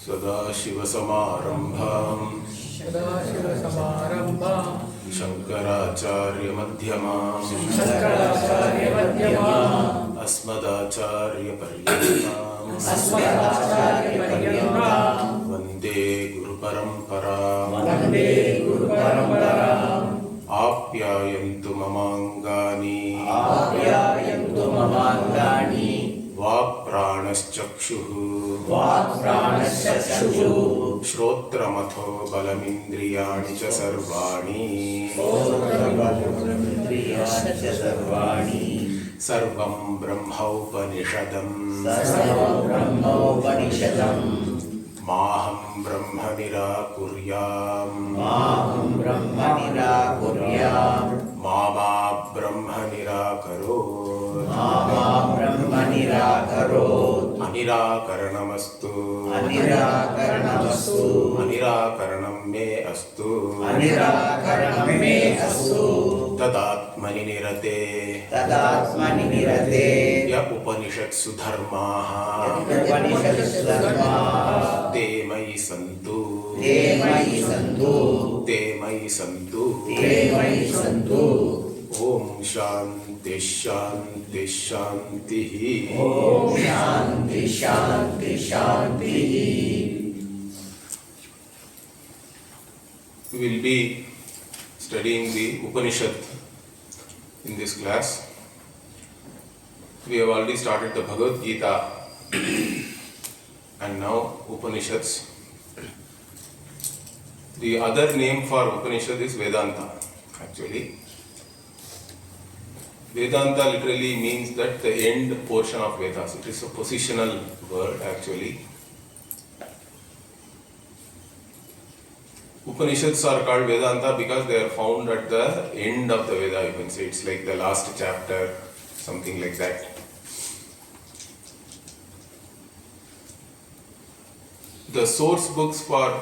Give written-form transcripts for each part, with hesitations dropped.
सदाशिवसमारम्भाम् शङ्कराचार्यमध्यमाम् अस्मदाचार्यपर्यन्ताम् वन्दे गुरुपरम्पराम् आप्यायन्तु ममाङ्गानि वाक्प्राणश्चक्षुः श्रोत्रमथो बलमिन्द्रियाणि च सर्वाणि सर्वं ब्रह्मोपनिषदम् माहं ब्रह्म निराकुर्याम् मामा ब्रह्म निराकरोत् अनिराकरणमस्तु अनिराकरणं मे अस्तु तदात्मनि निरते य उपनिषत्सु धर्माः ते मयि सन्तु ओम शांति शांति शांति We will be studying the Upanishad in this class. We have already started the Bhagavad Gita and now Upanishads. The other name for Upanishad is Vedanta actually. Vedanta literally means that the end portion of Vedas. It is a positional word actually. Upanishads are called Vedanta because they are found at the end of the Veda, you can say. It's like the last chapter, something like that. The source books for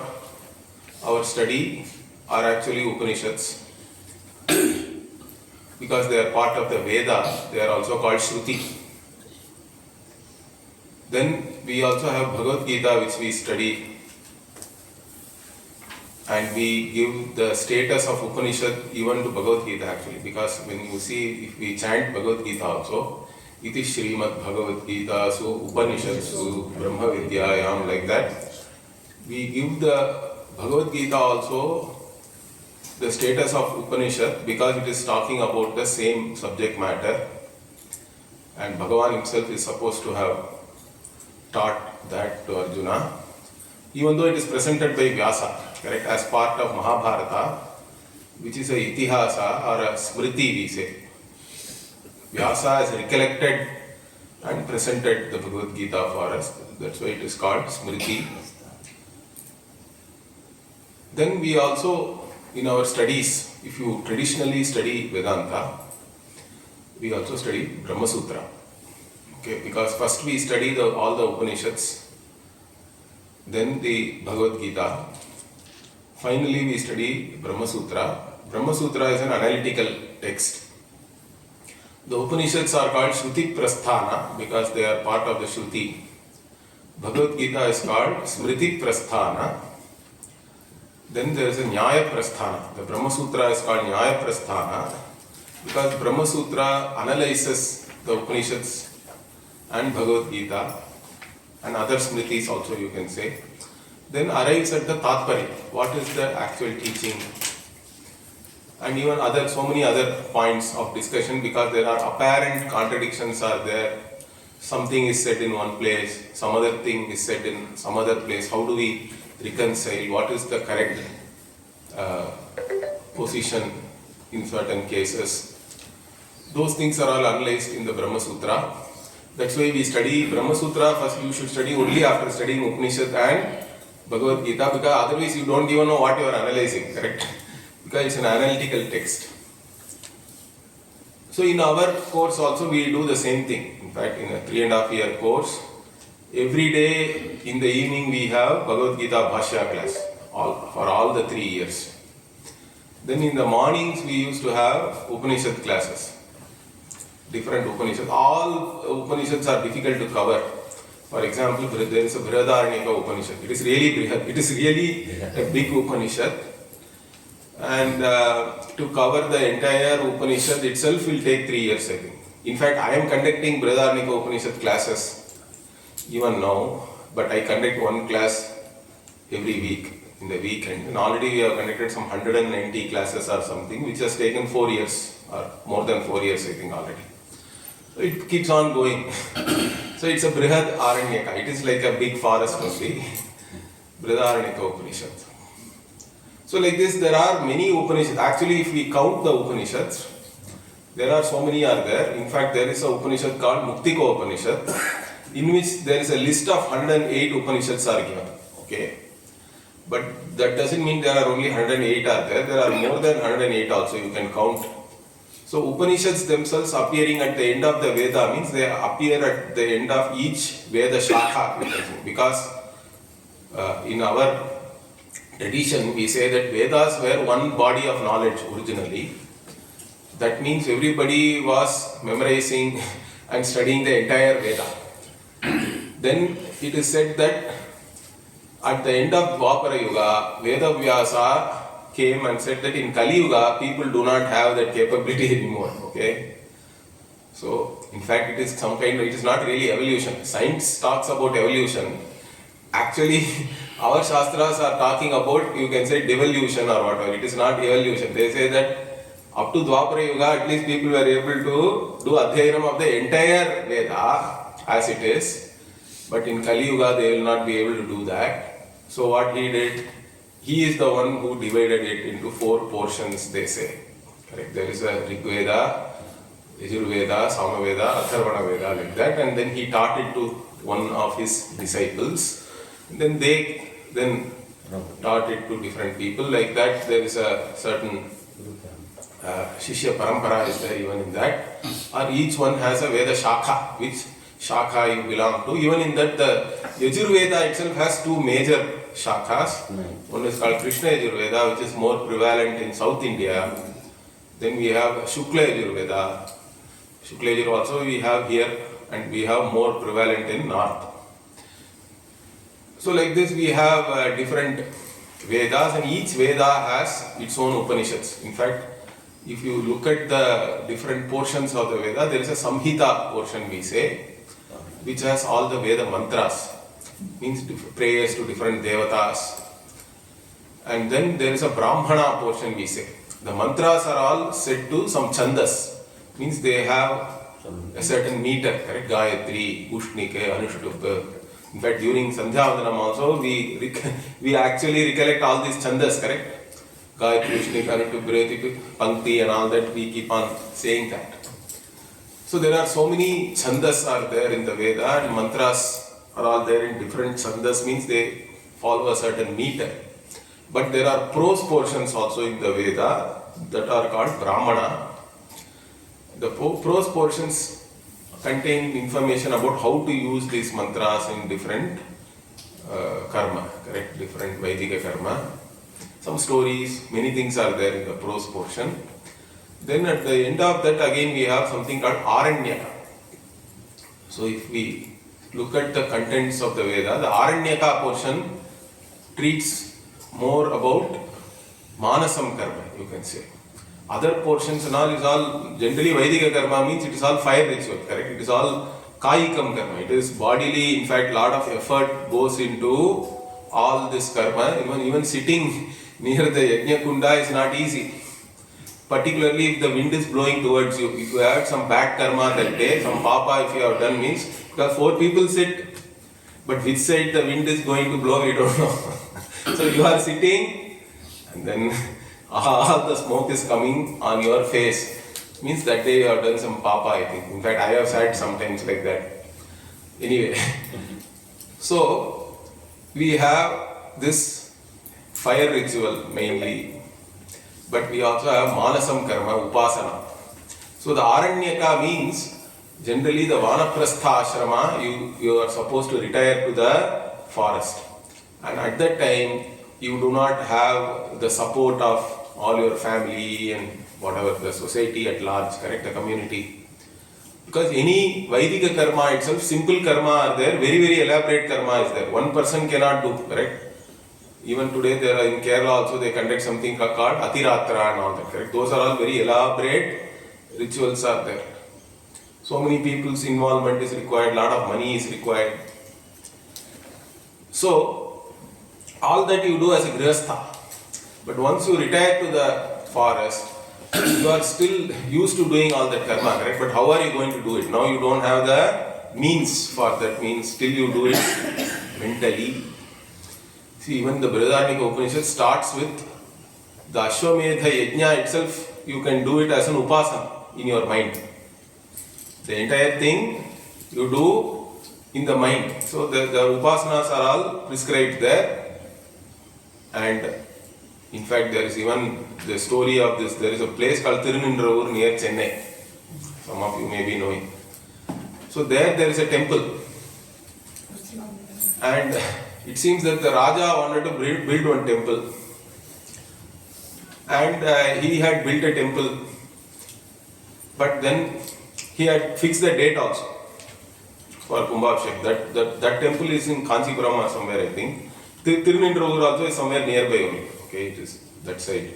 our study are actually Upanishads. Because they are part of the Veda, they are also called Shruti. Then we also have Bhagavad Gita, which we study, and we give the status of Upanishad even to Bhagavad Gita actually, because when you see, if we chant Bhagavad Gita also, iti Srimad Bhagavad Gita, so Upanishadsu, Brahma Vidyayam, like that, we give the Bhagavad Gita also the status of Upanishad because it is talking about the same subject matter, and Bhagavan himself is supposed to have taught that to Arjuna, even though it is presented by Vyasa, correct, as part of Mahabharata, which is a itihasa or a smriti we say. Vyasa has recollected and presented the Bhagavad Gita for us, that's why it is called smriti. Then we also, in our studies, if you traditionally study Vedanta, we also study Brahma Sutra. Okay, because first we study all the Upanishads, then the Bhagavad Gita, finally we study Brahma Sutra. Brahma Sutra is an analytical text. The Upanishads are called Shruti Prasthana because they are part of the Shruti. Bhagavad Gita is called Smriti Prasthana. Then there is a Nyaya Prasthana. The Brahma Sutra is called Nyaya Prasthana because Brahma Sutra analyzes the Upanishads and Bhagavad Gita and other Smritis also you can say. Then arrives at the Tatparya. What is the actual teaching? And even so many other points of discussion because there are apparent contradictions are there. Something is said in one place, some other thing is said in some other place. How do we reconcile? What is the correct position in certain cases? Those things are all analyzed in the Brahma Sutra. That's why we study Brahma Sutra. First you should study only after studying Upanishad and Bhagavad Gita, because otherwise you don't even know what you are analyzing, correct? Because it's an analytical text. So in our course also we do the same thing. In fact, in a 3.5-year course, every day in the evening we have Bhagavad Gita Bhashya class for all the 3 years. Then in the mornings we used to have Upanishad classes, different Upanishads. All Upanishads are difficult to cover. For example, there is a Brihadaranyaka Upanishad. It is really Brihad. It is really a big Upanishad. And to cover the entire Upanishad itself will take 3 years, I think. In fact, I am conducting Brihadaranyaka Upanishad classes even now, but I conduct one class every week in the weekend. And already we have conducted some 190 classes or something, which has taken 4 years or more than 4 years, I think, already. So it keeps on going. So it's a Brihad Aranyaka. It is like a big forest only. Brihadaranyaka Upanishad. So like this, there are many Upanishads. Actually, if we count the Upanishads, there are so many are there. In fact, there is a Upanishad called Muktika Upanishad, in which there is a list of 108 Upanishads are given. Okay. But that doesn't mean there are only 108 are there. There are more than 108 also, you can count. So Upanishads themselves appearing at the end of the Veda means they appear at the end of each Veda Shakha. Because in our tradition we say that Vedas were one body of knowledge originally. That means everybody was memorizing and studying the entire Veda. Then it is said that at the end of Dwapara Yuga, Vedavyasa came and said that in Kali Yuga, people do not have that capability anymore. Okay? So, in fact, it is some kind of, it is not really evolution. Science talks about evolution. Actually, our Shastras are talking about, you can say, devolution or whatever. It is not evolution. They say that up to Dwapara Yuga, at least people were able to do Adhyayanam of the entire Veda as it is. But in Kali Yuga, they will not be able to do that. So what he did, he is the one who divided it into 4 portions, they say. Correct? There is a Rig Veda, Yajurveda, Samaveda, Atharvana Veda, like that. And then he taught it to one of his disciples. And then they taught it to different people. Like that, there is a certain Shishya Parampara is there even in that. Or each one has a Veda Shakha, which Shakha you belong to. Even in that, the Yajurveda itself has 2 major Shakhas. One is called Krishna Yajurveda, which is more prevalent in South India. Then we have Shukla Yajurveda. Shukla Yajur also we have here, and we have more prevalent in North. So like this we have different Vedas, and each Veda has its own Upanishads. In fact, if you look at the different portions of the Veda, there is a Samhita portion we say, which has all the Veda mantras, means prayers to different devatas. And then there is a Brahmana portion we say. The mantras are all set to some chandas, means they have a certain meter, correct? Gayatri, Ushnike, Anushtup. In fact, during Sandhyavandanam also, we actually recollect all these chandas, correct? Gayatri, Ushnike, Anushtup, Pankti and all that, we keep on saying that. So there are so many chandas are there in the Veda, and mantras are all there in different chandas, means they follow a certain meter. But there are prose portions also in the Veda that are called Brahmana. The prose portions contain information about how to use these mantras in different karma, correct? Different Vaidika karma. Some stories, many things are there in the prose portion. Then at the end of that again we have something called Aranyaka. So if we look at the contents of the Veda, the Aranyaka portion treats more about Manasam karma, you can say. Other portions and all is all generally Vaidika karma, means it is all fire ritual, correct? It is all Kayikam karma. It is bodily, in fact, lot of effort goes into all this karma. Even sitting near the Yajna Kunda is not easy. Particularly if the wind is blowing towards you. If you have some bad karma that day, some papa if you have done means, because 4 people sit, but which side the wind is going to blow, we don't know. So you are sitting and then all the smoke is coming on your face. Means that day you have done some papa, I think. In fact, I have sat sometimes like that. Anyway, so we have this fire ritual mainly. But we also have Manasam karma, Upasana. So the Aranyaka means generally the Vanaprastha ashrama, you are supposed to retire to the forest. And at that time, you do not have the support of all your family and whatever, the society at large, correct, the community. Because any Vaidika karma itself, simple karma are there, very, very elaborate karma is there. One person cannot do, correct? Even today, there are in Kerala also they conduct something called Atiratra and all that, correct? Those are all very elaborate rituals are there. So many people's involvement is required, lot of money is required. So, all that you do as a grihastha, but once you retire to the forest, you are still used to doing all that karma, correct? But how are you going to do it? Now you don't have the means for that means, still you do it mentally. See, even the Brihadaranyaka Upanishad starts with the Ashwamedha Yajna itself, you can do it as an upasana in your mind. The entire thing you do in the mind. So the upasanas are all prescribed there. And in fact, there is even the story of this. There is a place called Tirunindravur near Chennai. Some of you may be knowing. So there is a temple. And it seems that the Raja wanted to build one temple. And he had built a temple. But then he had fixed the date also for Kumbhabhishek. That temple is in Kanchipuram or somewhere, I think. Tirunindravur also is somewhere nearby only. Okay, it is that side.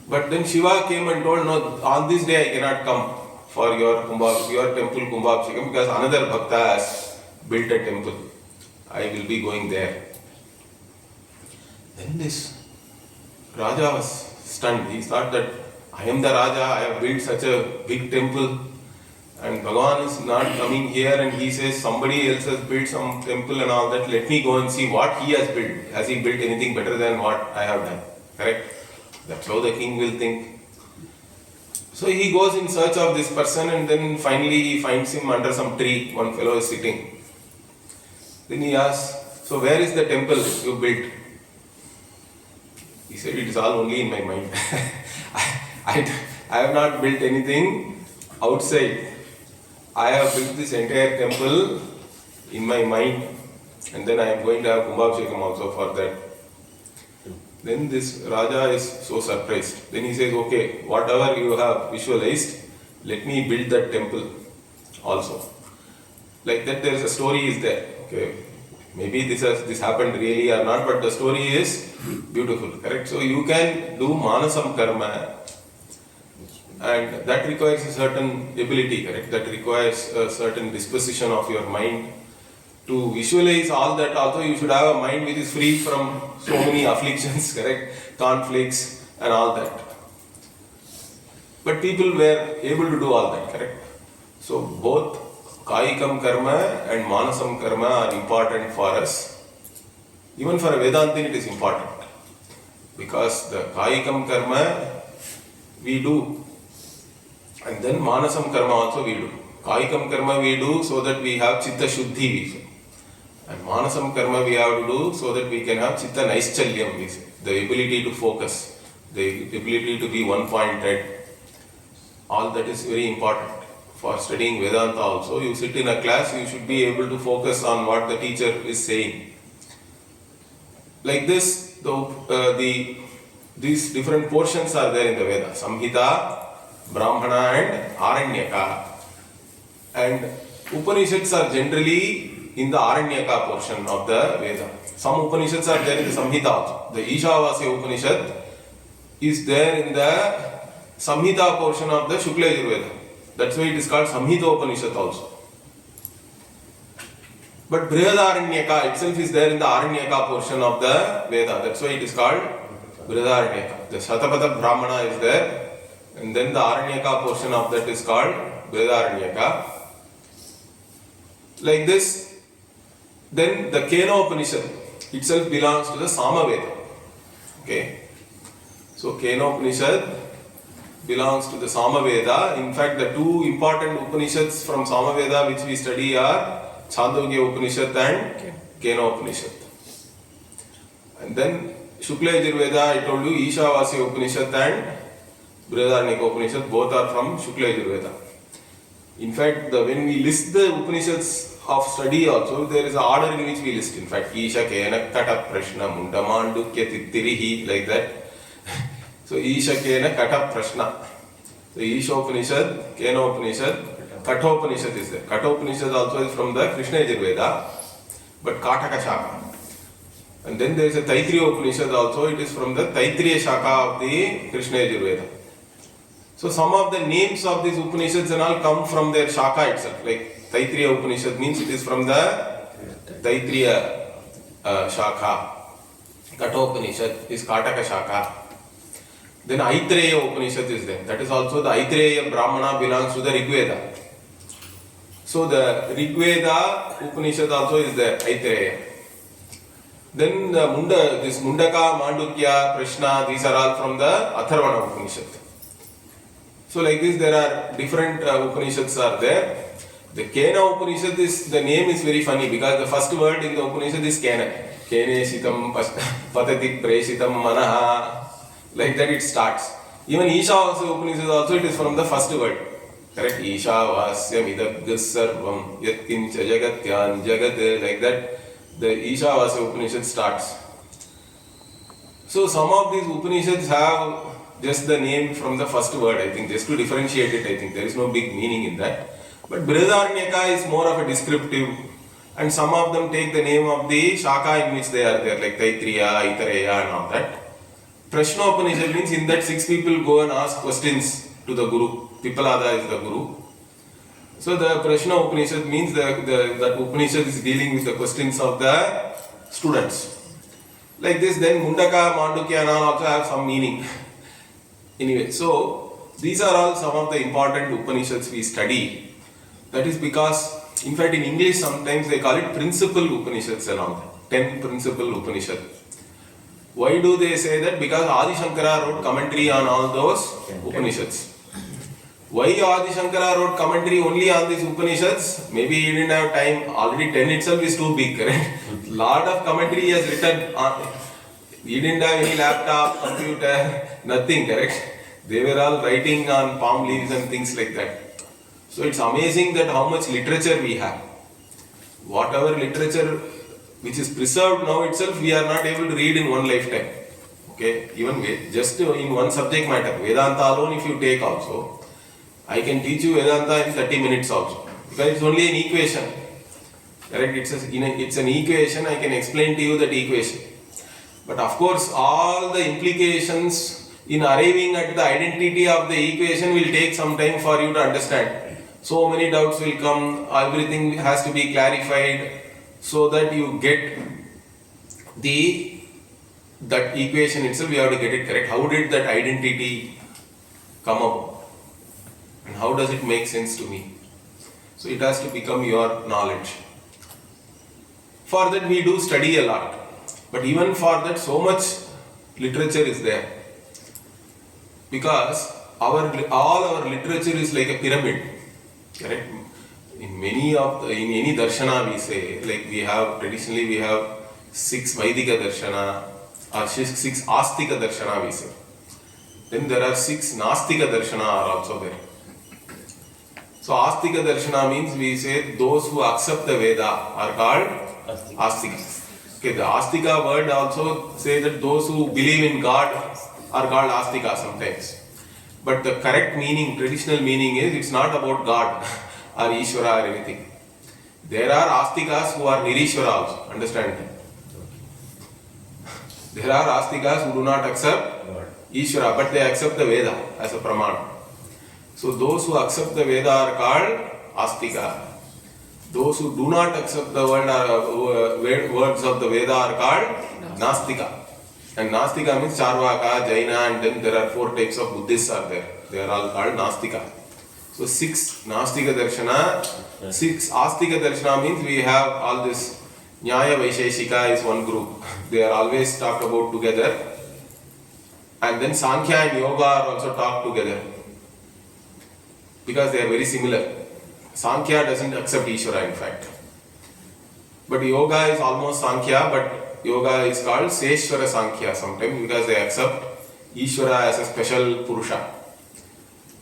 But then Shiva came and told, no, on this day I cannot come for your temple Kumbhabhishekam because another Bhakta has built a temple. I will be going there. Then this Raja was stunned. He thought that I am the Raja, I have built such a big temple and Bhagavan is not coming here and he says somebody else has built some temple and all that. Let me go and see what he has built. Has he built anything better than what I have done? Correct? That's how the king will think. So he goes in search of this person and then finally he finds him under some tree. One fellow is sitting. Then he asks, so where is the temple you built? He said, it is all only in my mind. I have not built anything outside. I have built this entire temple in my mind and then I am going to have Kumbhabhishekam also for that. Then this Raja is so surprised. Then he says, okay, whatever you have visualized, let me build that temple also. Like that there is a story is there. Okay, maybe this happened really or not, but the story is beautiful, correct? So you can do manasam karma and that requires a certain ability, correct? That requires a certain disposition of your mind. To visualize all that also you should have a mind which is free from so many afflictions, correct? Conflicts and all that. But people were able to do all that, correct? So both Kayikam karma and Manasam karma are important for us. Even for a Vedantin it is important. Because the Kayikam karma we do. And then Manasam karma also we do. Kayikam karma we do so that we have Chitta Shuddhi. And Manasam karma we have to do so that we can have Chitta Naischalyam, the ability to focus, the ability to be one-pointed. All that is very important. For studying Vedanta also, you sit in a class, you should be able to focus on what the teacher is saying. Like this, these different portions are there in the Veda. Samhita, Brahmana and Aranyaka. And Upanishads are generally in the Aranyaka portion of the Veda. Some Upanishads are there in the Samhita also. The Ishavasya Upanishad is there in the Samhita portion of the Shukla Yajurveda. That's why it is called Samhita Upanishad also. But Brihadaranyaka itself is there in the Aranyaka portion of the Veda. That's why it is called Brihadaranyaka. The Shatapada Brahmana is there, and then the Aranyaka portion of that is called Brihadaranyaka. Like this, then the Kenopanishad itself belongs to the Samaveda. Okay? So Kenopanishad belongs to the Samaveda. In fact, the two important Upanishads from Samaveda which we study are Chandogya Upanishad and Kenopanishad. And then Shukla Yajurveda, I told you, Ishavasya Upanishad and Brihadaranyaka Upanishad, both are from Shukla Yajurveda. In fact, when we list the Upanishads of study also, there is an order in which we list. In fact, Isha Kena Kata Prashna Mundamandukya Tittirihi, like that. So, Isha Kena Kata Prashna. So Ishopanishad, Kenopanishad, Kathopanishad is there. Kathopanishad also is from the Krishna Yajurveda, but Kataka Shaka. And then there is a Taittiriya Upanishad also, it is from the Taittiriya Shaka of the Krishna Yajurveda. So some of the names of these Upanishads and all come from their Shaka itself. Like Taittiriya Upanishad means it is from the Taittiriya Shaka. Kathopanishad is Kataka Shaka. Then Aitreya Upanishad is there. That is also the Aitreya Brahmana belongs to the Rigveda. So the Rigveda Upanishad also is there, Aitreya. Then the this Mundaka, Mandukya, Prashna, these are all from the Atharvana Upanishad. So like this there are different Upanishads are there. The Kena Upanishad is, the name is very funny because the first word in the Upanishad is Kena. Kene Shitam Patatik Preshitam Manaha. Like that it starts. Even Isha Upanishad also it is from the first word. Correct? Isha Vasyam Idabgas Sarvam Yatkincha Jagatyan Jagat. Like that the Isha Upanishad starts. So some of these Upanishads have just the name from the first word, I think, just to differentiate it, I think. There is no big meaning in that. But Brihadaranyaka is more of a descriptive, and some of them take the name of the Shaka in which they are there, like Taittiriya, Aitareya and all that. Prashna Upanishad means in that 6 people go and ask questions to the Guru. Pipalada is the Guru. So the Prashna Upanishad means that Upanishad is dealing with the questions of the students. Like this, then Mundaka, Mandukya and all also have some meaning. Anyway, so these are all some of the important Upanishads we study. That is because, in fact in English sometimes they call it principal Upanishads and all that. 10 principal Upanishads. Why do they say that? Because Adi Shankara wrote commentary on all those Upanishads. Why Adi Shankara wrote commentary only on these Upanishads? Maybe he didn't have time. Already 10 itself is too big, correct? Lot of commentary he has written on. He didn't have any laptop, computer, nothing, correct? They were all writing on palm leaves and things like that. So it's amazing that how much literature we have. Whatever literature which is preserved now itself, we are not able to read in one lifetime. Okay, even just in one subject matter, Vedanta alone if you take also, I can teach you Vedanta in 30 minutes also. Because it's only an equation. Correct? It's an equation, I can explain to you that equation. But of course, all the implications in arriving at the identity of the equation will take some time for you to understand. So many doubts will come, everything has to be clarified so that you get that equation itself, you have to get it correct. How did that identity come up? And how does it make sense to me? So it has to become your knowledge. For that we do study a lot. But even for that so much literature is there. Because all our literature is like a pyramid. Correct? In any darshana we say, like traditionally we have 6 Vaidika darshana or 6 Astika darshana we say. Then there are 6 Nastika darshana are also there. So Astika darshana means we say those who accept the Veda are called Astika. Okay, the Astika word also say that those who believe in God are called Astika sometimes. But the correct meaning, traditional meaning is it's not about God or Ishvara or anything. There are Astikas who are Nirishvara also, understand? There are Astikas who do not accept Ishvara, but they accept the Veda as a Pramana. So those who accept the Veda are called Astika. Those who do not accept the words of the Veda are called Nastika. And Nastika means Charvaka, Jaina, and then there are 4 types of Buddhists are there. They are all called Nastika. So 6 Nastika Darshana, 6 Astika Darshana means we have all this. Nyaya Vaisheshika is one group. They are always talked about together. And then Sankhya and Yoga are also talked together. Because they are very similar. Sankhya doesn't accept Ishvara in fact. But Yoga is almost Sankhya, but Yoga is called Seshvara Sankhya sometimes because they accept Ishvara as a special Purusha.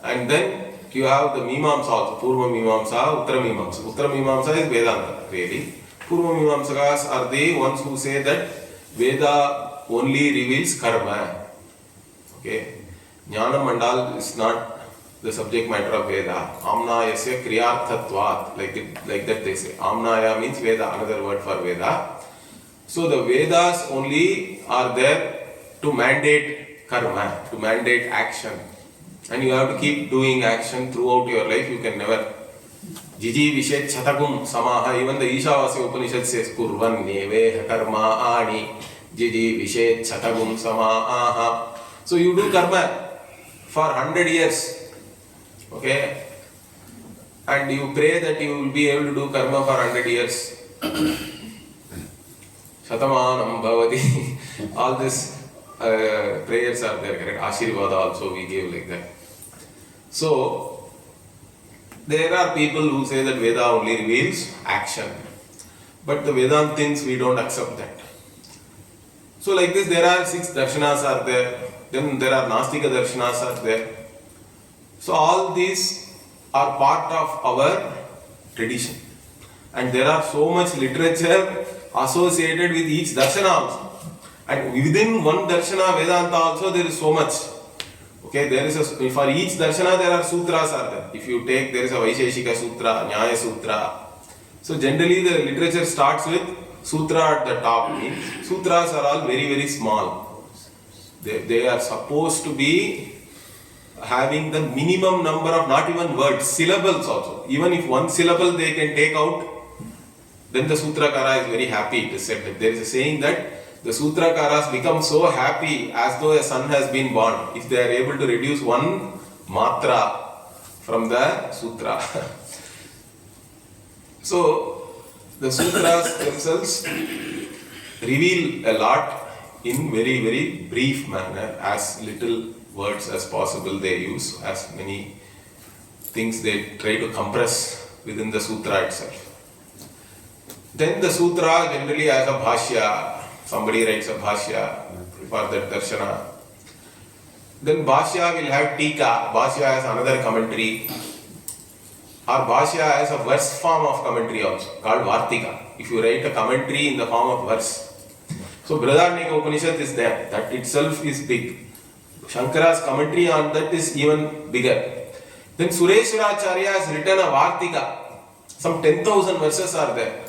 And then you have the Mimamsa also, Purva Mimamsa, Uttara Mimamsa. Uttara Mimamsa is Vedanta really. Purva Mimamsakas are the ones who say that Veda only reveals karma. Okay. Jnana Mandal is not the subject matter of Veda. Amnayasya kriyarthatvat, like that they say. Amnaya means Veda, another word for Veda. So the Vedas only are there to mandate karma, to mandate action. And you have to keep doing action throughout your life. You can never. Jiji Vishet Chatagum Samaha, even the Ishavasya Upanishad says Kurvan Neve Karma Ani Jiji Vishet Chatagum Samaha. So you do karma for 100 years. Okay? And you pray that you will be able to do karma for 100 years. Shatamanam Bhavati. All these prayers are there, correct? Ashirvada also we give like that. So, there are people who say that Veda only reveals action. But the Vedantins, we don't accept that. So like this, there are 6 darshanas are there. Then there are Nastika darshanas are there. So all these are part of our tradition. And there are so much literature associated with each darshana also. And within one darshana, Vedanta also, there is so much. Okay, there is for each darshana there are sutras are there. If you take, there is a Vaisheshika Sutra, Nyaya Sutra. So generally the literature starts with sutra at the top. Means sutras are all very, very small. They are supposed to be having the minimum number of not even words, syllables also. Even if one syllable they can take out, then the Sutrakara is very happy. It is said that there is a saying that the Sutrakaras become so happy as though a son has been born if they are able to reduce one matra from the sutra. So, the sutras themselves reveal a lot in very, very brief manner, as little words as possible they use, as many things they try to compress within the sutra itself. Then the sutra generally has a bhashya. Somebody writes a bhashya for that darshana. Then bhashya will have tika. Bhashya has another commentary. Or bhashya has a verse form of commentary also, called vartika. If you write a commentary in the form of verse. So Brihadaranyaka Upanishad is there. That itself is big. Shankara's commentary on that is even bigger. Then Sureshwaracharya has written a vartika. Some 10,000 verses are there.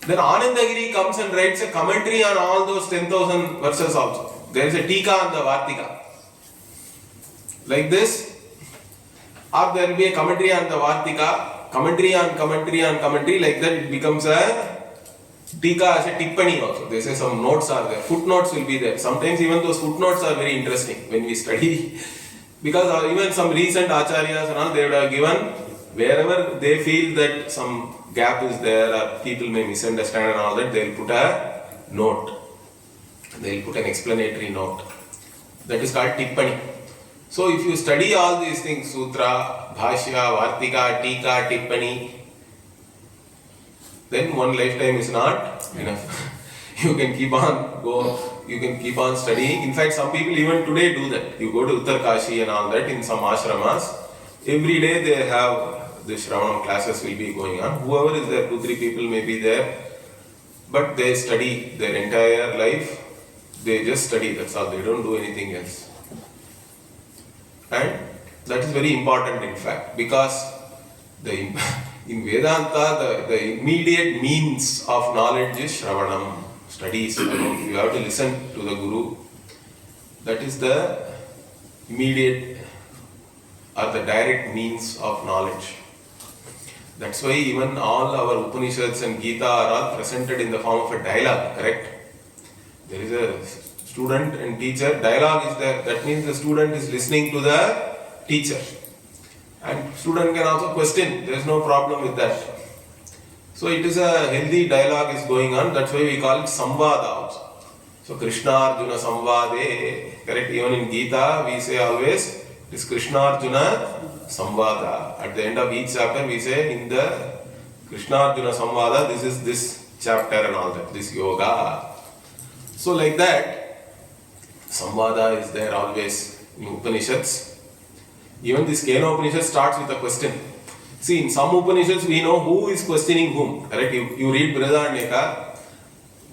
Then Anandagiri comes and writes a commentary on all those 10,000 verses also. There is a tika on the Vartika. Like this, or there will be a commentary on the Vartika, commentary on commentary on commentary, like that it becomes a tika as a tippani also. They say some notes are there, footnotes will be there. Sometimes even those footnotes are very interesting when we study. Because even some recent acharyas and all, they would have given wherever they feel that some gap is there or people may misunderstand and all that, they will put a note. They will put an explanatory note. That is called tippani. So if you study all these things, sutra, bhashya, vartika, tika, tippani, then one lifetime is not enough. You can keep on studying. In fact, some people even today do that. You go to Uttarkashi and all that in some ashramas. Every day they have the Shravanam classes will be going on. Whoever is there, 2-3 people may be there, but they study their entire life. They just study, that's all. They don't do anything else. And that is very important in fact, because in Vedanta, the immediate means of knowledge is Shravanam, studies. You have to listen to the Guru. That is the immediate or the direct means of knowledge. That's why even all our Upanishads and Gita are all presented in the form of a dialogue, correct? There is a student and teacher, dialogue is there. That means the student is listening to the teacher. And student can also question, there is no problem with that. So it is a healthy dialogue is going on, that's why we call it Samvada also. So Krishna Arjuna Samvade, correct? Even in Gita we say always, it is Krishna Arjuna Samvada. At the end of each chapter we say in the Krishna Arjuna Samvada, this is this chapter and all that, this yoga. So like that, Samvada is there always in Upanishads. Even this Kenopanishad starts with a question. See, in some Upanishads we know who is questioning whom, correct? You read Brihadaranyaka,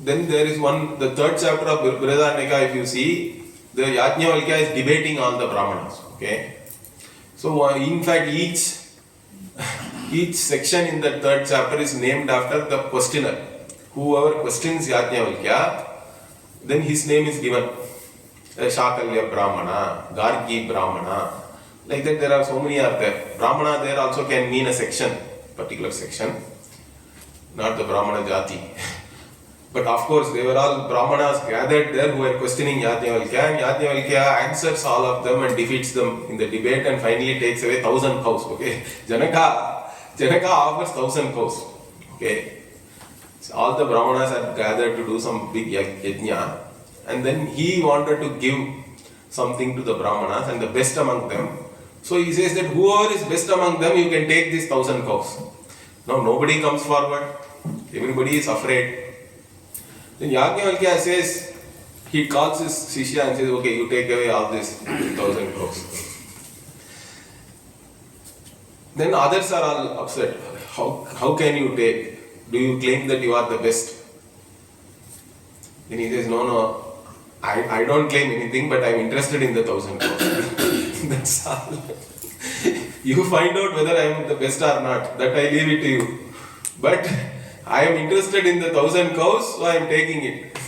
then there is one, the third chapter of Brihadaranyaka, if you see, the Yajnavalkya is debating all the Brahmanas, okay? So in fact each section in the third chapter is named after the questioner. Whoever questions Yajnavalkya, then his name is given. Shakalya Brahmana, Gargi Brahmana. Like that there are so many are there. Brahmana there also can mean a section, particular section. Not the Brahmana Jati. But of course, they were all Brahmanas gathered there who were questioning Yajnavalkya, and Yajnavalkya answers all of them and defeats them in the debate and finally takes away 1,000 cows. Okay, Janaka offers 1,000 cows. Okay, so all the Brahmanas are gathered to do some big yajna, and then he wanted to give something to the Brahmanas and the best among them. So he says that whoever is best among them, you can take these 1,000 cows. Now nobody comes forward. Everybody is afraid. Then Yajnavalkya says, he calls his Shishya and says, okay, you take away all this 1,000 cows. Then others are all upset. How can you take? Do you claim that you are the best? Then he says, no, I don't claim anything, but I am interested in the 1,000 cows. That's all. You find out whether I am the best or not. That I leave it to you. But I am interested in the 1,000 cows, so I am taking it.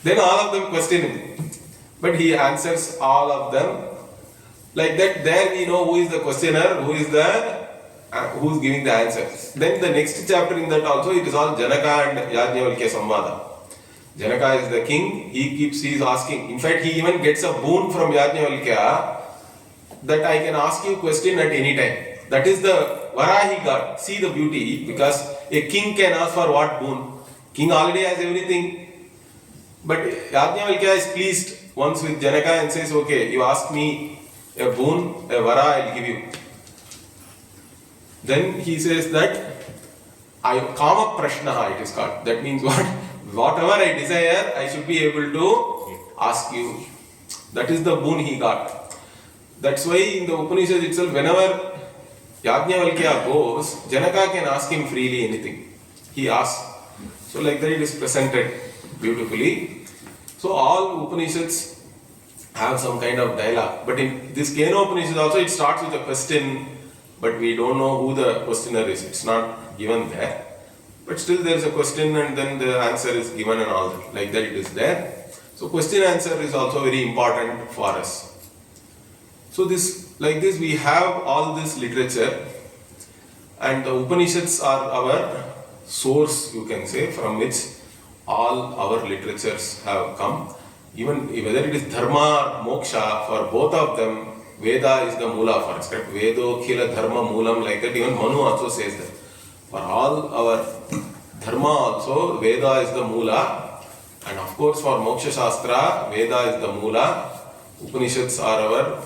Then all of them question him. But he answers all of them. Like that, there we know who is the questioner, who is giving the answer. Then the next chapter in that also, it is all Janaka and Yajnavalkya Samvada. Janaka is the king, he is asking. In fact, he even gets a boon from Yajnavalkya that I can ask you question at any time. That is the vara he got. See the beauty, because a king can ask for what boon? King already has everything. But Yajnavalkya is pleased once with Janaka and says, okay, you ask me a boon, a vara, I will give you. Then he says that, Kama Prashnaha it is called. That means what? Whatever I desire, I should be able to ask you. That is the boon he got. That's why in the Upanishad itself, whenever Yajnavalkya goes, Janaka can ask him freely anything. He asks. So like that it is presented beautifully. So all Upanishads have some kind of dialogue. But in this Kenopanishad also, it starts with a question, but we don't know who the questioner is. It's not given there. But still there is a question and then the answer is given and all that. Like that it is there. So question answer is also very important for us. So like this we have all this literature, and the Upanishads are our source, you can say, from which all our literatures have come. Even whether it is dharma or moksha, for both of them, Veda is the mula for us, correct? Vedo khila dharma moolam, like that. Even Manu also says that. For all our dharma also, Veda is the mula, and of course for moksha shastra, Veda is the mula. Upanishads are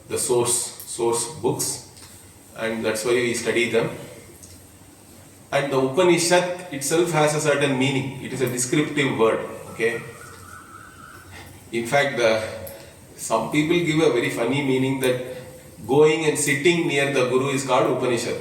the source books, and that's why we study them. And the Upanishad itself has a certain meaning. It is a descriptive word. Okay. In fact, some people give a very funny meaning that going and sitting near the Guru is called Upanishad.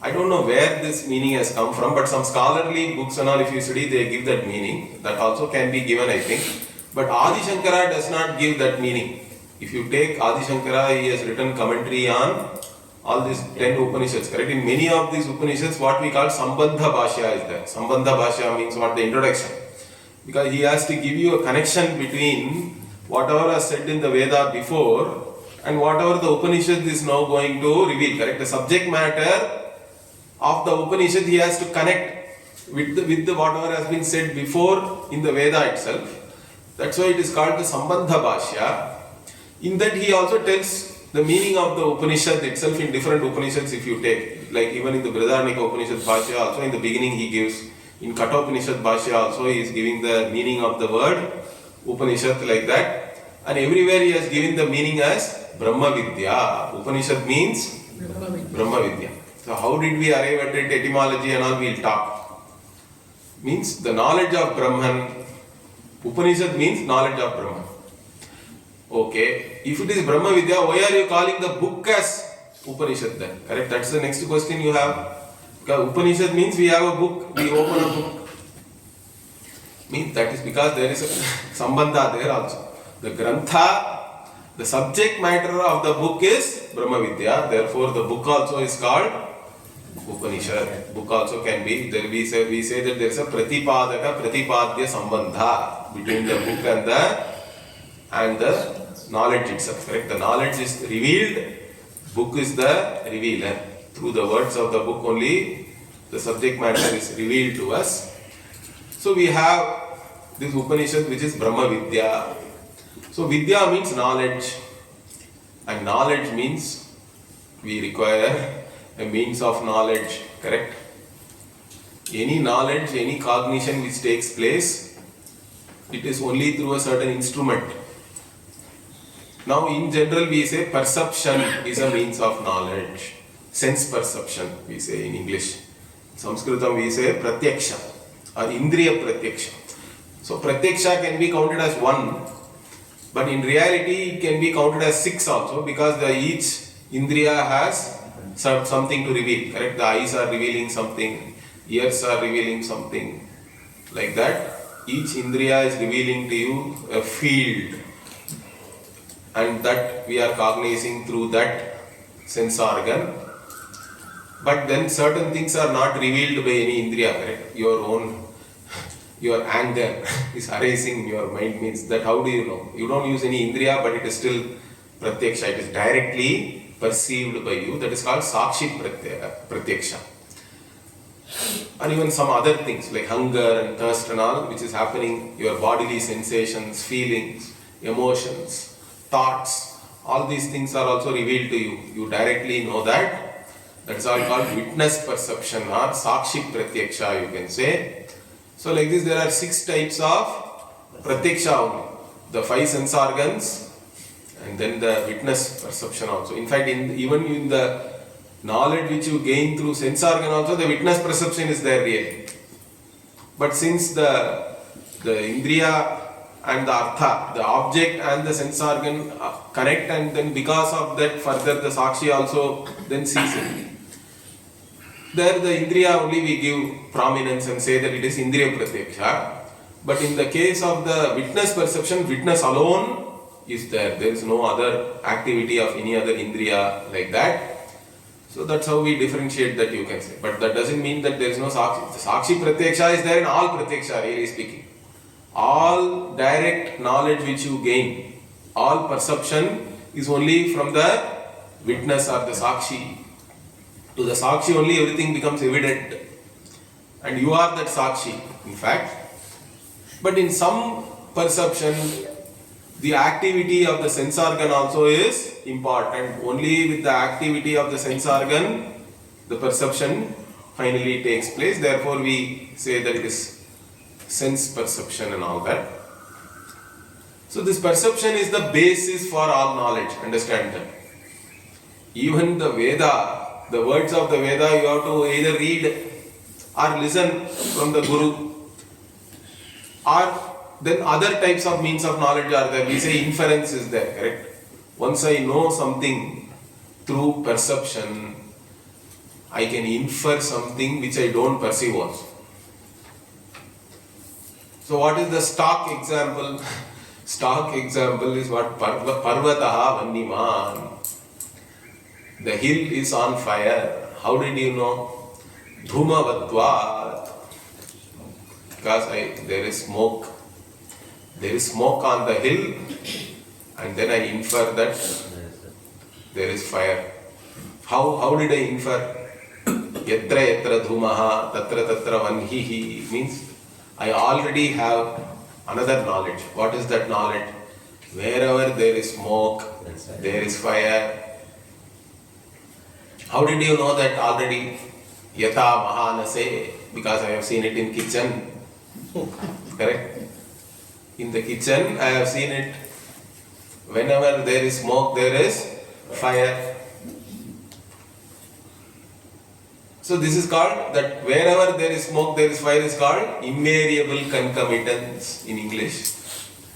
I don't know where this meaning has come from, but some scholarly books and all, if you study, they give that meaning. That also can be given, I think. But Adi Shankara does not give that meaning. If you take Adi Shankara, he has written commentary on all these 10 Upanishads, correct? In many of these Upanishads, what we call Sambandha Bhashya is there. Sambandha Bhashya means what? The introduction. Because he has to give you a connection between whatever was said in the Veda before and whatever the Upanishad is now going to reveal, correct? The subject matter of the Upanishad he has to connect with the whatever has been said before in the Veda itself. That's why it is called the Sambandha Bhashya. In that he also tells the meaning of the Upanishad itself in different Upanishads if you take. Like even in the Brihadaranyaka Upanishad Bhashya also in the beginning he gives. In Kenopanishad Bhashya also he is giving the meaning of the word Upanishad like that. And everywhere he has given the meaning as Brahma Vidya. Upanishad means Brahma Vidya. So how did we arrive at it, etymology and all, we'll talk. Means the knowledge of Brahman. Upanishad means knowledge of Brahman. Okay, if it is Brahma Vidya, why are you calling the book as Upanishad then? Correct? That's the next question you have. Because Upanishad means we have a book, we open a book. Means that is because there is a Sambandha there also. The Grantha The subject matter of the book is Brahma Vidya. Therefore, the book also is called Upanishad. Book also can be, there we say that there is a Pratipadaka, Pratipadya Sambandha between the book and the knowledge itself. Correct? The knowledge is revealed, book is the revealer. Through the words of the book only, the subject matter is revealed to us. So we have this Upanishad which is Brahma Vidya. So Vidya means knowledge, and knowledge means we require a means of knowledge, correct? Any knowledge, any cognition which takes place, it is only through a certain instrument. Now in general we say perception is a means of knowledge. Sense perception we say in English. In Sanskritam we say pratyaksha or indriya pratyaksha. So pratyaksha can be counted as one, but in reality it can be counted as 6 also, because each indriya has something to reveal, correct? The eyes are revealing something, ears are revealing something, like that. Each indriya is revealing to you a field, and that we are cognizing through that sense organ. But then certain things are not revealed by any indriya, correct? Your anger is arising in your mind, means that how do you know? You don't use any indriya, but it is still pratyaksha, it is directly perceived by you. That is called sakshi pratyaksha. And even some other things like hunger and thirst and all, which is happening, your bodily sensations, feelings, emotions, thoughts, all these things are also revealed to you. You directly know that. That is all called witness perception or sakshi pratyaksha, you can say. So like this, there are 6 types of pratyaksha only. The 5 sense organs, and then the witness perception also. In fact, even in the knowledge which you gain through sense organ also, the witness perception is there really. But since the indriya and the artha, the object and the sense organ connect, and then because of that further the sakshi also then sees it. There the indriya only we give prominence and say that it is indriya pratyaksha. But in the case of the witness perception, witness alone is there. There is no other activity of any other indriya like that. So that's how we differentiate that, you can say. But that doesn't mean that there is no sakshi. The sakshi pratyaksha is there in all pratyaksha, really speaking. All direct knowledge which you gain, all perception is only from the witness or the sakshi. To the sakshi only everything becomes evident. And you are that sakshi, in fact. But in some perception, the activity of the sense organ also is important. Only with the activity of the sense organ, the perception finally takes place. Therefore, we say that it is sense perception and all that. So, this perception is the basis for all knowledge. Understand that. Even the Veda, the words of the Veda, you have to either read or listen from the Guru, or then other types of means of knowledge are there. We say inference is there, correct? Once I know something through perception, I can infer something which I don't perceive also. So what is the stock example? Stock example is what? Parvataha Vanniman. The hill is on fire. How did you know? Dhumavatvat. Because there is smoke. There is smoke on the hill, and then I infer that there is fire. How did I infer? Yatra yatra dhumaha tatra tatra vanhihi means I already have another knowledge. What is that knowledge? Wherever there is smoke, there is fire. How did you know that already? Yata mahanase, because I have seen it in kitchen. Correct? In the kitchen, I have seen it. Whenever there is smoke, there is fire. So this is called, that wherever there is smoke, there is fire is called invariable concomitance in English.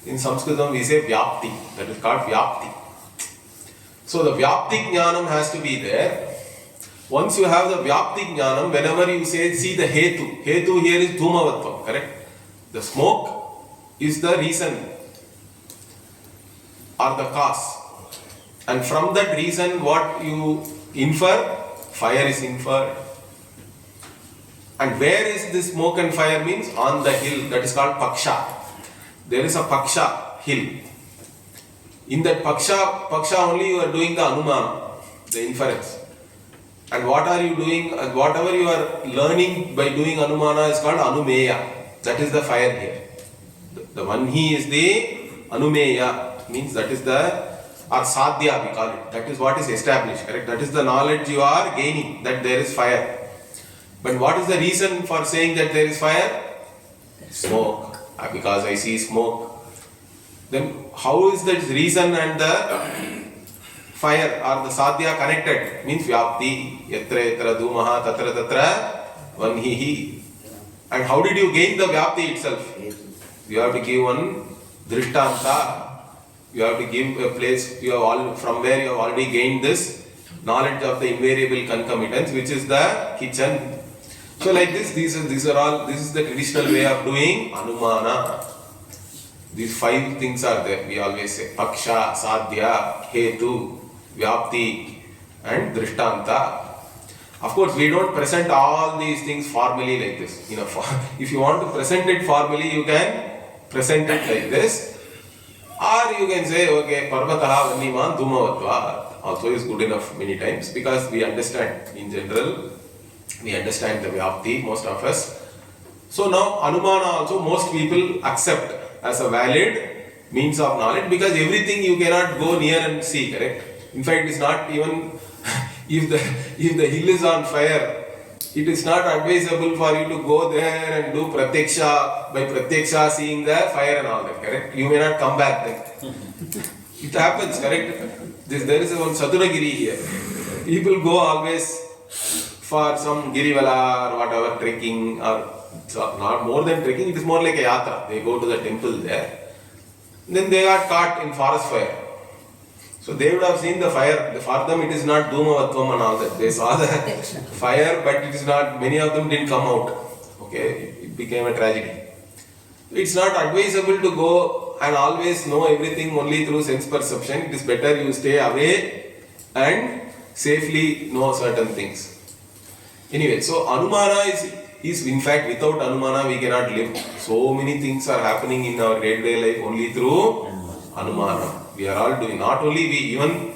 In Sanskritam, we say vyapti. That is called vyapti. So the vyapti jnanam has to be there. Once you have the vyapti jnanam, whenever you say, see the hetu. Hetu here is dhumavatvam, correct? The smoke is the reason or the cause. And from that reason, what you infer? Fire is inferred. And where is this smoke and fire means? On the hill, that is called Paksha. There is a Paksha hill. In that Paksha only you are doing the Anumana, the inference. And what are you doing? Whatever you are learning by doing Anumana is called Anumeya. That is the fire here. The one he is the Anumeya, means that is the, or Sadhya we call it. That is what is established, correct? That is the knowledge you are gaining, that there is fire. But what is the reason for saying that there is fire? Smoke. Because I see smoke. Then how is that reason and the fire or the sadhya connected? Means vyapti, yatra yatra dhumaha tatra tatra vanhihi. And how did you gain the vyapti itself? You have to give one drishtanta. You have to give a place you have all, from where you have already gained this knowledge of the invariable concomitance, which is the kitchen. So like this, these are all, this is the traditional way of doing Anumana. These 5 things are there, we always say. Paksha, Sadhya, Hetu, Vyapti and Drishtanta. Of course, we don't present all these things formally like this. You know, if you want to present it formally, you can present it like this. Or you can say, okay, Parvataha Vanniman Dhumavatva. Also is good enough many times, because we understand in general. We understand the Vyapti, most of us. So now Anumana also most people accept as a valid means of knowledge, because everything you cannot go near and see, correct? In fact, it's not even, if the hill is on fire, it is not advisable for you to go there and do Pratyaksha, by Pratyaksha seeing the fire and all that, correct? You may not come back then. It happens, correct? There is one Saturagiri here. People go always for some Girivala or whatever, trekking, or not more than trekking, it is more like a yatra. They go to the temple there. Then they got caught in forest fire. So they would have seen the fire. For them it is not Dhumavatvam and all that. They saw the fire, but it is not, many of them didn't come out. Okay, it became a tragedy. It's not advisable to go and always know everything only through sense perception. It is better you stay away and safely know certain things. Anyway, so Anumana is in fact, without Anumana we cannot live. So many things are happening in our day-to-day life only through Anumana. We are all doing, not only we, even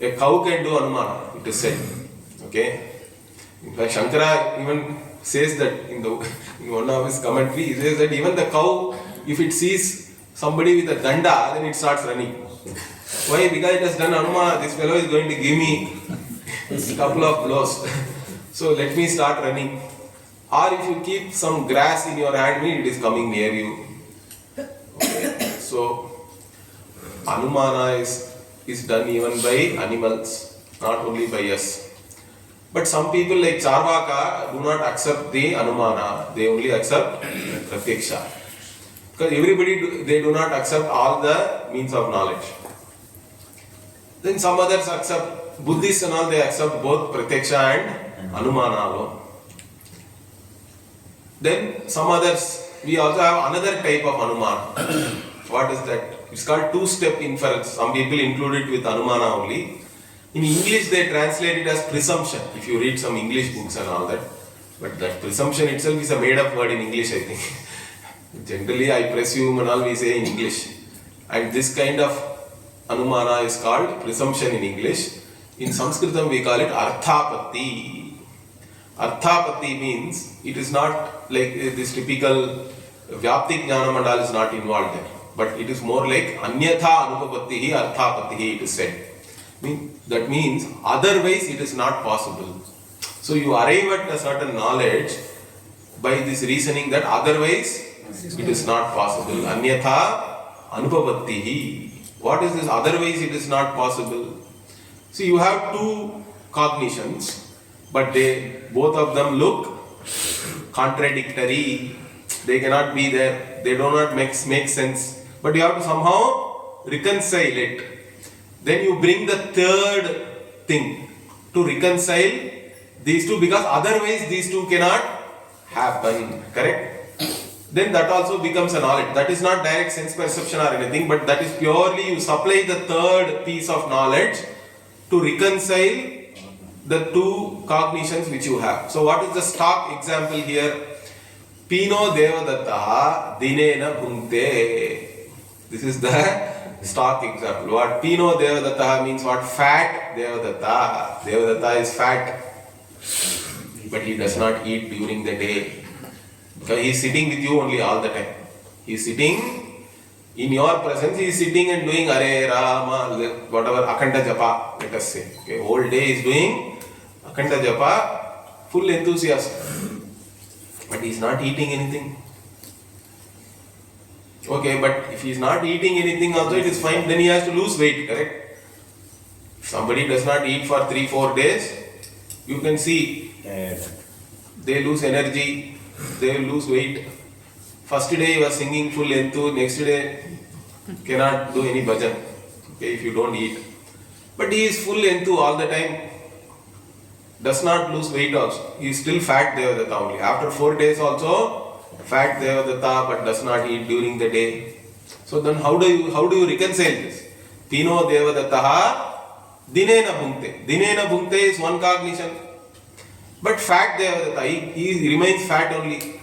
a cow can do Anumana, it is said. Okay? In fact, Shankara even says that in one of his commentary, he says that even the cow, if it sees somebody with a danda, then it starts running. Why? Because it has done Anumana, this fellow is going to give me a couple of blows. So let me start running. Or if you keep some grass in your hand, it is coming near you. Okay. So Anumana is done even by animals, not only by us. But some people like Charvaka do not accept the Anumana, they only accept Pratyaksha. Because everybody, they do not accept all the means of knowledge. Then some others accept, Buddhists and all, they accept both Pratyaksha and Anumana alone. Then some others, we also have another type of Anumana. What is that? It's called two-step inference. Some people include it with Anumana only. In English they translate it as presumption, if you read some English books and all that. But that presumption itself is a made-up word in English, I think. Generally I presume and all we say in English. And this kind of Anumana is called presumption in English. In Sanskritam we call it Arthapatti. Arthapatti means it is not like this typical Vyapti Jnana Mandal is not involved there. But it is more like Anyatha Anupapattihi Arthapattihi, it is said. That means otherwise it is not possible. So you arrive at a certain knowledge by this reasoning that otherwise it is not possible. Anyatha Anupapattihi. What is this? Otherwise it is not possible. So you have two cognitions, but both of them look contradictory. They cannot be there. They do not make sense. But you have to somehow reconcile it. Then you bring the third thing to reconcile these two, because otherwise these two cannot happen. Correct? Then that also becomes a knowledge. That is not direct sense perception or anything, but that is purely you supply the third piece of knowledge to reconcile the two cognitions which you have. So what is the stock example here? Pino Devadatta Dinena Bhunkte. This is the stock example. What Pino Devadatta means what? Fat Devadatta. Devadatta is fat, but he does not eat during the day. Because he is sitting with you only all the time. He is sitting in your presence, he is sitting and doing Hare Rama, whatever, Akhanda Japa, let us say. Okay, whole day he is doing Akhanda Japa, full enthusiasm. But he is not eating anything. Okay, but if he is not eating anything also, it is fine, then he has to lose weight, correct? If somebody does not eat for 3-4 days, you can see they lose energy, they lose weight. First day he was singing full enthu, next day cannot do any bhajan, okay, if you don't eat. But he is full enthu all the time, does not lose weight also. He is still fat Devadatta only. After 4 days also, fat Devadatta but does not eat during the day. So then how do you reconcile this? Pino Devadatta Dinena Bhunkte. Dinena Bhunkte is one cognition. But fat Devadatta, he remains fat only.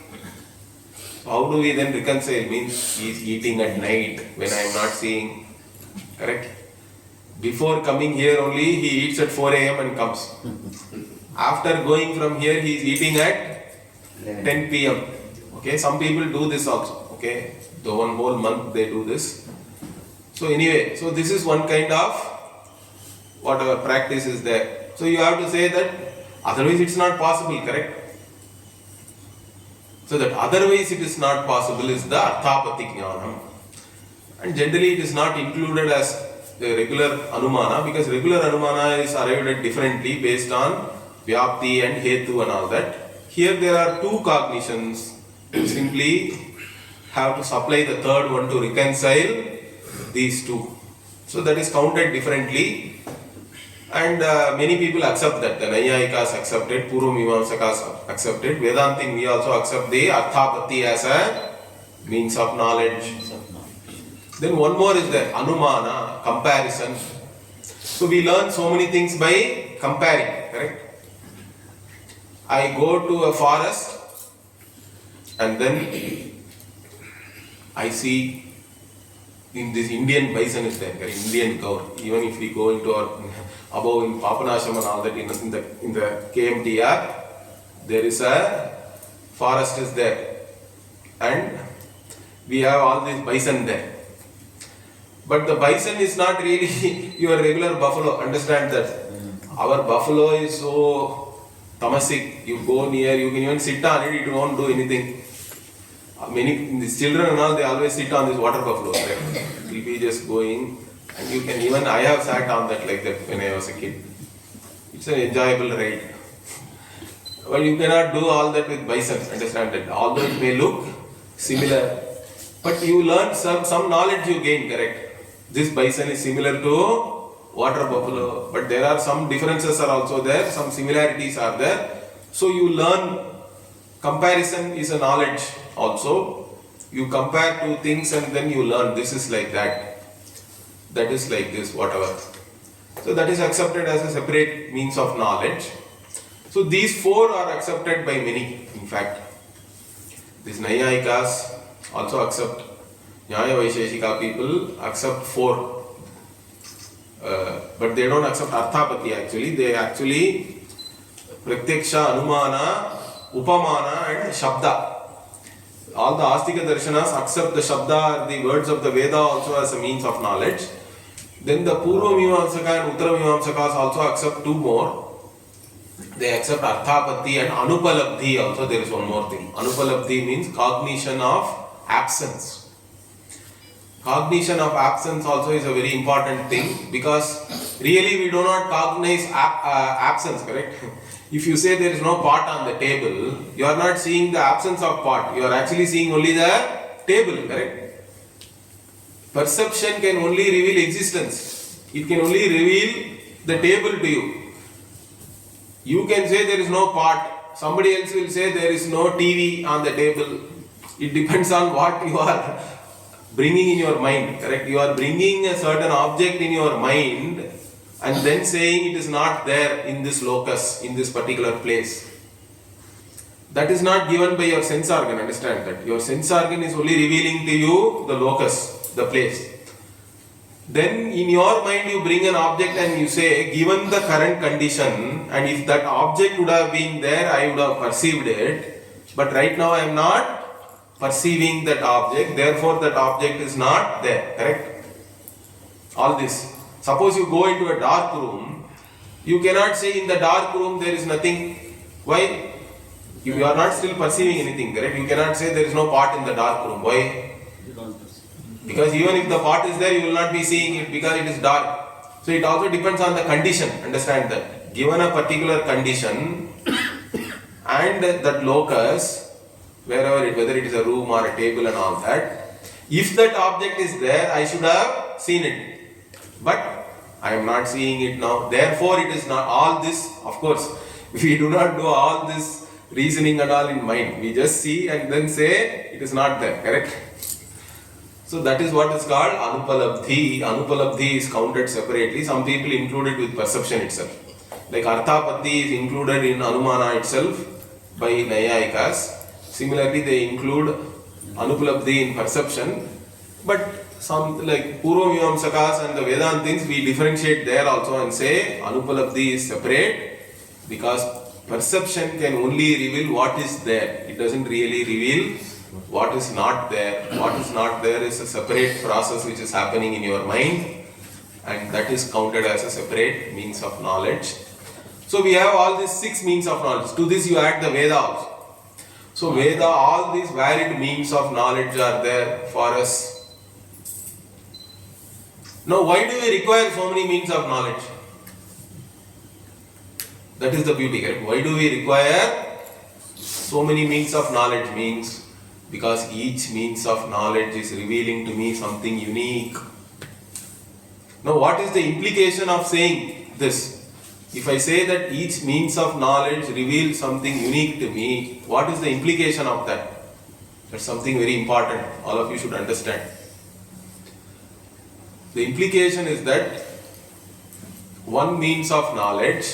So how do we then reconcile? Means he is eating at night when I am not seeing. Correct? Before coming here only, he eats at 4 a.m. and comes. After going from here, he is eating at 10 p.m. Okay, some people do this also. Okay, the one whole month they do this. So anyway, so this is one kind of whatever practice is there. So you have to say that otherwise it's not possible, correct? So that otherwise it is not possible is the Arthapati Jnanam. And generally it is not included as the regular Anumana, because regular Anumana is arrived at differently based on Vyapti and Hetu and all that. Here there are two cognitions. You simply have to supply the third one to reconcile these two. So that is counted differently. And many people accept that. The Nayayikas accepted, Purvamimamsakas accepted, Vedantin we also accept the Arthapati as a means of knowledge. Then one more is the Anumana, comparison. So we learn so many things by comparing, correct? I go to a forest and then I see in this Indian bison is there, Indian cow. Even if we go into our above in Papanasham and all that in the KMTR, there is a forest is there and we have all these bison there. But the bison is not really your regular buffalo, understand that. Our buffalo is so tamasic, you go near, you can even sit on it, it won't do anything. Many these children and all, they always sit on this water buffalo, right? It will be just going, and you can even, I have sat on that like that when I was a kid. It's an enjoyable ride. But you cannot do all that with bison, understand that. Although it may look similar, but you learn some knowledge you gain, correct? This bison is similar to water buffalo, but there are some differences are also there, some similarities are there. So you learn, comparison is a knowledge also. You compare two things and then you learn this is like that, that is like this, whatever. So that is accepted as a separate means of knowledge. So these four are accepted by many, in fact. These Nayayikas also accept, Nyaya Vaisheshika people accept four. But they don't accept Arthapati actually. They actually Pratyaksha, Anumana, Upamana and Shabda. All the Astika Darshanas accept the Shabda, the words of the Veda also as a means of knowledge. Then the Purva Mimamsaka and Uttara Mimamsakas also accept two more. They accept Arthapati and Anupalabdhi also. There is one more thing. Anupalabdhi means cognition of absence. Cognition of absence also is a very important thing, because really we do not cognize absence, correct? If you say there is no pot on the table, you are not seeing the absence of pot, you are actually seeing only the table, correct? Perception can only reveal existence, it can only reveal the table to you. You can say there is no pot, somebody else will say there is no TV on the table. It depends on what you are bringing in your mind, correct? You are bringing a certain object in your mind and then saying it is not there in this locus, in this particular place. That is not given by your sense organ, understand that. Your sense organ is only revealing to you the locus, the place. Then in your mind you bring an object and you say, given the current condition, and if that object would have been there, I would have perceived it. But right now I am not perceiving that object, therefore that object is not there, correct? All this. Suppose you go into a dark room, you cannot say in the dark room there is nothing. Why? You are not still perceiving anything, correct? You cannot say there is no pot in the dark room. Why? Because even if the pot is there, you will not be seeing it because it is dark. So it also depends on the condition, understand that. Given a particular condition and that locus, whether it is a room or a table and all that, if that object is there, I should have seen it. But I am not seeing it now. Therefore it is not all this, of course, we do not do all this reasoning and all in mind. We just see and then say it is not there, correct? So that is what is called Anupalabdhi. Anupalabdhi is counted separately. Some people include it with perception itself. Like Arthapatti is included in Anumana itself by Nayayikas. Similarly, they include Anupalabdhi in perception. But some like Purvamimamsakas and the Vedantins, we differentiate there also and say Anupalabdhi is separate because perception can only reveal what is there. It doesn't really reveal what is not there. What is not there is a separate process which is happening in your mind, and that is counted as a separate means of knowledge. So we have all these 6 means of knowledge. To this you add the Veda also. So Veda, all these varied means of knowledge are there for us. Now why do we require so many means of knowledge? That is the beauty, correct? Why do we require so many means of knowledge? Means because each means of knowledge is revealing to me something unique. Now what is the implication of saying this? If I say that each means of knowledge reveals something unique to me, what is the implication of that? That's something very important, all of you should understand. The implication is that one means of knowledge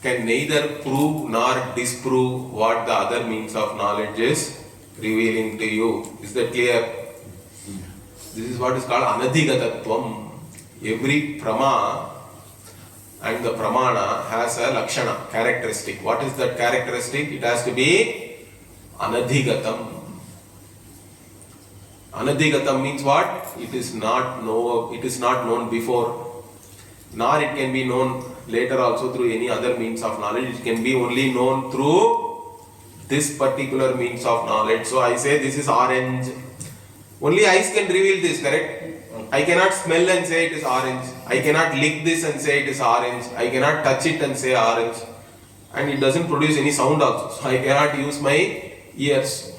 can neither prove nor disprove what the other means of knowledge is revealing to you. Is that clear? This is what is called anadhigatatvam. Every prama and the pramana has a lakshana, characteristic. What is that characteristic? It has to be anadhigatam. Anadhigatam means what? It is not known before, nor it can be known later also through any other means of knowledge. It can be only known through this particular means of knowledge. So I say this is orange. Only eyes can reveal this, correct? I cannot smell and say it is orange. I cannot lick this and say it is orange. I cannot touch it and say orange. And it doesn't produce any sound also. So I cannot use my ears.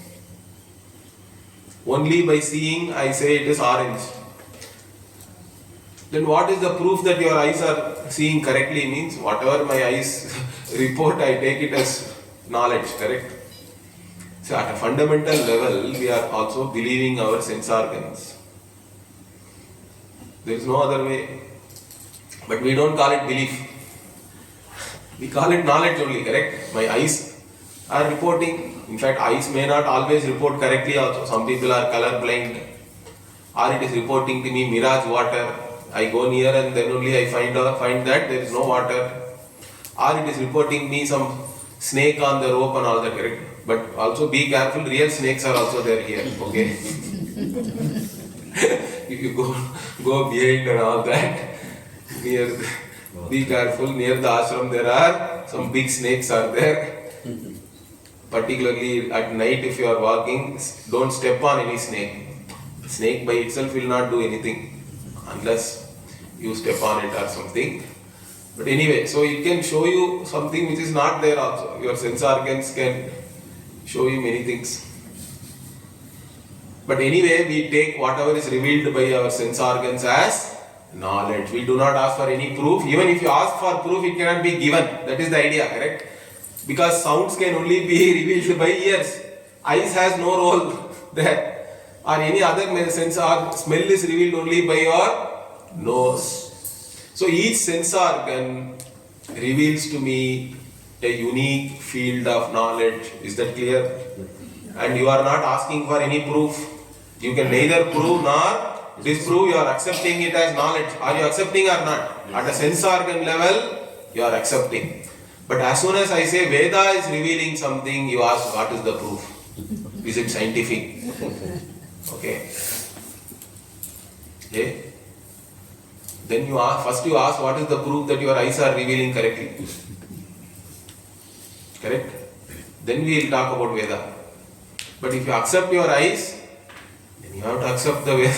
Only by seeing I say it is orange. Then what is the proof that your eyes are seeing correctly? Means whatever my eyes report, I take it as knowledge, correct? So at a fundamental level, we are also believing our sense organs. There is no other way. But we don't call it belief. We call it knowledge only, correct? My eyes are reporting. In fact, eyes may not always report correctly also. Some people are color blind. Or it is reporting to me mirage water. I go near and then only I find that there is no water. Or it is reporting me some snake on the rope and all that, correct? But also be careful, real snakes are also there here, okay? If you go behind and all that, be careful, near the ashram there are some big snakes are there. Particularly at night if you are walking, don't step on any snake. Snake by itself will not do anything unless you step on it or something. But anyway, so it can show you something which is not there also. Your sense organs can show you many things. But anyway, we take whatever is revealed by our sense organs as knowledge. We do not ask for any proof. Even if you ask for proof, it cannot be given. That is the idea, correct? Because sounds can only be revealed by ears. Eyes has no role there. Or any other sense or smell is revealed only by your nose. So each sense organ reveals to me a unique field of knowledge. Is that clear? And you are not asking for any proof. You can neither prove nor disprove. You are accepting it as knowledge. Are you accepting or not? At a sense organ level, you are accepting. But as soon as I say Veda is revealing something, you ask what is the proof? Is it scientific? Okay. Okay. Then you ask, first you ask what is the proof that your eyes are revealing correctly. Correct? Then we will talk about Veda. But if you accept your eyes, then you have to accept the Veda.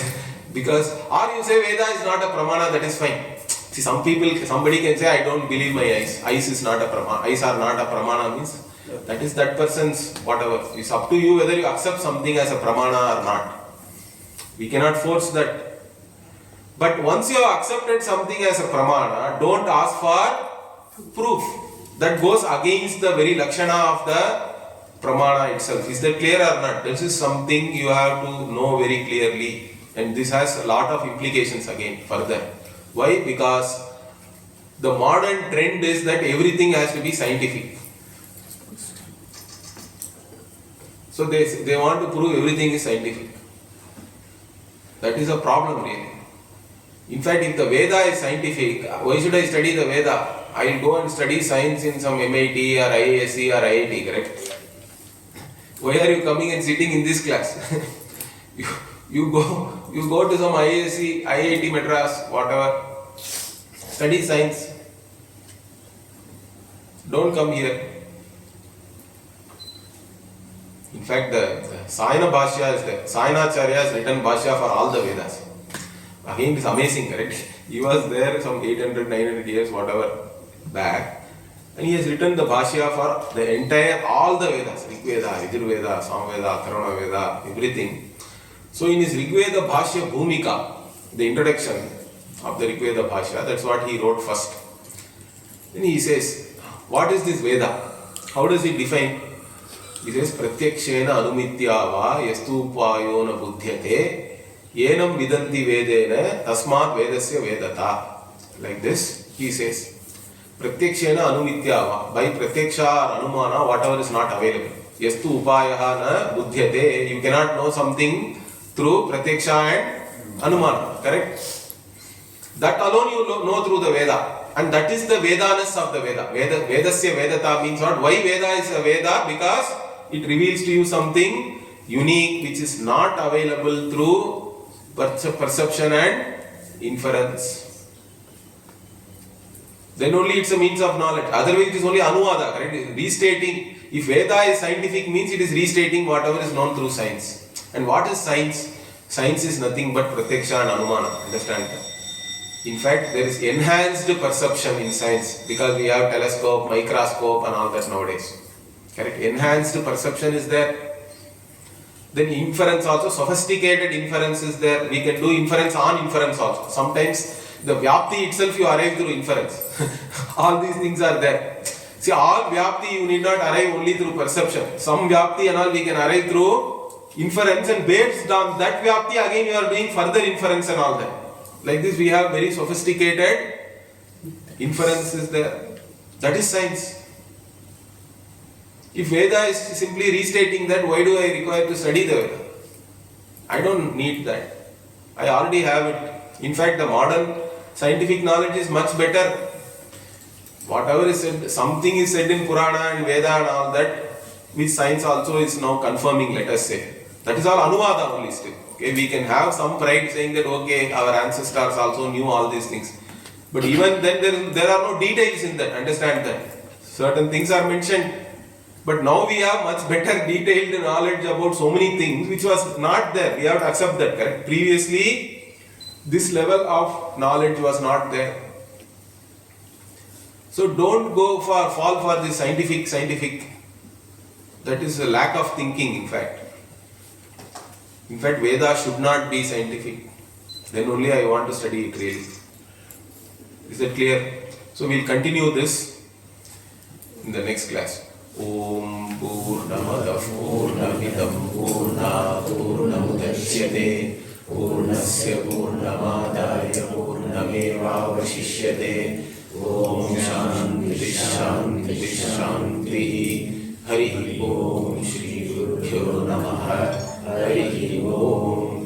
Because, or you say Veda is not a pramana, that is fine. See, somebody can say, I don't believe my eyes. Eyes is not a pramana. Eyes are not a pramana means, that is that person's whatever. It's up to you whether you accept something as a pramana or not. We cannot force that. But once you have accepted something as a pramana, don't ask for proof. That goes against the very lakshana of the pramana itself. Is that clear or not? This is something you have to know very clearly. And this has a lot of implications again further. Why? Because the modern trend is that everything has to be scientific. So they want to prove everything is scientific. That is a problem really. In fact, if the Veda is scientific, why should I study the Veda? I will go and study science in some MIT or IISc or IIT, correct? Why are you coming and sitting in this class? you go to some IISc, IIT Madras, whatever, study science. Don't come here. In fact, the Sayana Bhashya is there. Sayana Acharya has written Bhashya for all the Vedas. Again, it's amazing, correct? He was there some 800, 900 years, whatever, back. And he has written the Bhashya for the entire, all the Vedas. Rig Veda, Yajur Veda, Samveda, Atharvana Veda, everything. So in his Rig Veda Bhashya Bhumika, the introduction of the Rig Veda Bhashya, that's what he wrote first. Then he says, what is this Veda? How does it define? He says, Pratyakshena Anumityava Yastupayo na Buddhyate Yenam Vidanti Vedena Tasmat Vedasya Vedata. Like this, he says, Pratyakshena Anumityava. By Pratyaksha or Anumana, whatever is not available. Yastu Upayaha na Buddhyate. You cannot know something through Pratyaksha and Anumana. Correct? That alone you know through the Veda. And that is the Vedaness of the Veda. Vedasya Vedata means what? Why Veda is a Veda? Because it reveals to you something unique which is not available through perception and inference. Then only it's a means of knowledge. Otherwise it is only Anuvada, correct? Restating. If Veda is scientific means it is restating whatever is known through science. And what is science? Science is nothing but Pratyaksha and Anumana. Understand that? In fact, there is enhanced perception in science because we have telescope, microscope and all that nowadays. Correct? Enhanced perception is there. Then inference also, sophisticated inference is there. We can do inference on inference also. Sometimes the Vyapti itself you arrive through inference. All these things are there. See, all Vyapti you need not arrive only through perception. Some Vyapti and all we can arrive through inference, and based on that Vyapti again you are doing further inference and all that. Like this we have very sophisticated inference is there. That is science. If Veda is simply restating that, why do I require to study the Veda? I don't need that. I already have it. In fact, the modern scientific knowledge is much better. Whatever is said, something is said in Purana and Veda and all that, which science also is now confirming, let us say. That is all Anuvada only still. Okay, we can have some pride saying that, okay, our ancestors also knew all these things. But even then, there are no details in that. Understand that. Certain things are mentioned. But now we have much better detailed knowledge about so many things which was not there. We have to accept that, correct? Previously, this level of knowledge was not there. So don't fall for this scientific. That is a lack of thinking, in fact. In fact, Veda should not be scientific. Then only I want to study it really. Is that clear? So we'll continue this in the next class. Om Purnamadav Purnamidam Purnat Purnamudachyate Purnasya Purnamadaya Purnameva एवावशिष्यते। Om Shanti शांति शांति। हरि ओम। श्री गुरुभ्यो नमः। हरि ओम।